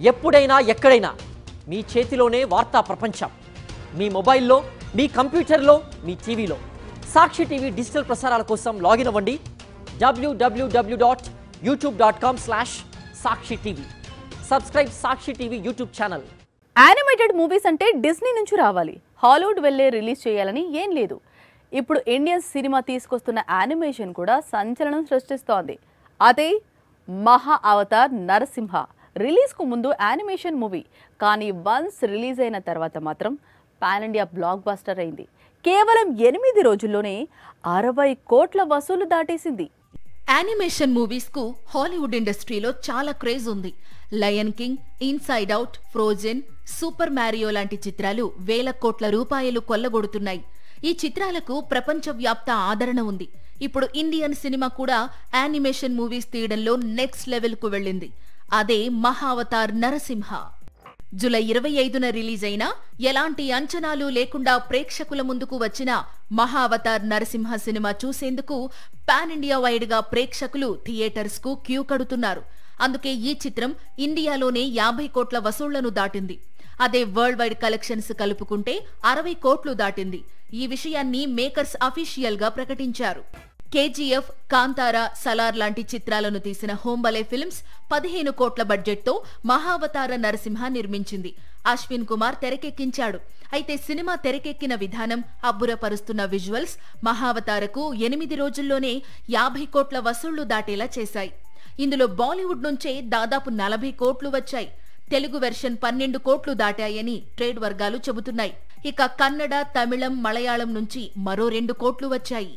ఎప్పుడైనా ఎక్కడైనా మీ చేతిలోనే వార్తా ప్రపంచం. మీ మొబైల్లో, మీ కంప్యూటర్లో, మీ టీవీలో. సాక్షి టీవీ డిజిటల్ ప్రసారాల కోసం లాగిన్ అవ్వండి www.youtube.com/సాక్షి TV. Subscribe Sakshi TV YouTube channel. Animated movies అంటే డిస్నీ నుంచి రావాలి, హాలీవుడ్ వెళ్ళే రిలీజ్ చేయాలని ఏం లేదు. ఇప్పుడు ఇండియన్ సినిమా తీసుకొస్తున్న యానిమేషన్ కూడా సంచలనం సృష్టిస్తోంది. అదే మహా అవతార్ నరసింహ. రిలీజ్కు ముందు యానిమేషన్ మూవీ, కానీ వన్స్ రిలీజ్ అయిన తర్వాత మాత్రం పాన్ ఇండియా బ్లాక్ బస్టర్ అయింది. కేవలం 8 రోజుల్లోనే 60 కోట్ల వసూలు దాటేసింది. యానిమేషన్ మూవీస్ కు హాలీవుడ్ ఇండస్ట్రీలో చాలా క్రేజ్ ఉంది. Lion king, inside out, frozen, super Mario లాంటి చిత్రాలు వేల కోట్ల రూపాయలు కొల్లగొడుతున్నాయి. ఈ చిత్రాలకు ప్రపంచవ్యాప్త ఆదరణ ఉంది. ఇప్పుడు ఇండియన్ సినిమా కూడా యానిమేషన్ మూవీస్ తీయడంలో నెక్స్ట్ లెవెల్ కు వెళ్ళింది. అదే మహావతార్ నరసింహ. జూలై 25న రిలీజ్ అయినా ఎలాంటి అంచనాలు లేకుండా ప్రేక్షకుల ముందుకు వచ్చిన మహావతార్ నరసింహ సినిమా చూసేందుకు పాన్ ఇండియా వైడ్ గా ప్రేక్షకులు థియేటర్స్ కు క్యూ కడుతున్నారు. అందుకే ఈ చిత్రం ఇండియాలోనే 50 కోట్ల వసూళ్లను దాటింది. అదే వరల్డ్ వైడ్ కలెక్షన్స్ కలుపుకుంటే 60 కోట్లు దాటింది. ఈ విషయాన్ని మేకర్స్ అఫీషియల్ గా ప్రకటించారు. కేజీఎఫ్, కాంతారా, సలార్ లాంటి చిత్రాలను తీసిన హోంబలే ఫిల్మ్స్ 15 కోట్ల బడ్జెట్ తో మహావతార నరసింహ నిర్మించింది. అశ్విన్ కుమార్ తెరకెక్కించాడు. అయితే సినిమా తెరకెక్కిన విధానం, అబ్బురపరుస్తున్న విజువల్స్ మహావతారకు 8 రోజుల్లోనే 50 కోట్ల వసూళ్లు దాటేలా చేశాయి. ఇందులో బాలీవుడ్ నుంచే దాదాపు 40 కోట్లు వచ్చాయి. తెలుగు వెర్షన్ 12 కోట్లు దాటాయని ట్రేడ్ వర్గాలు చెబుతున్నాయి. ఇక కన్నడ, తమిళం, మలయాళం నుంచి మరో 2 కోట్లు వచ్చాయి.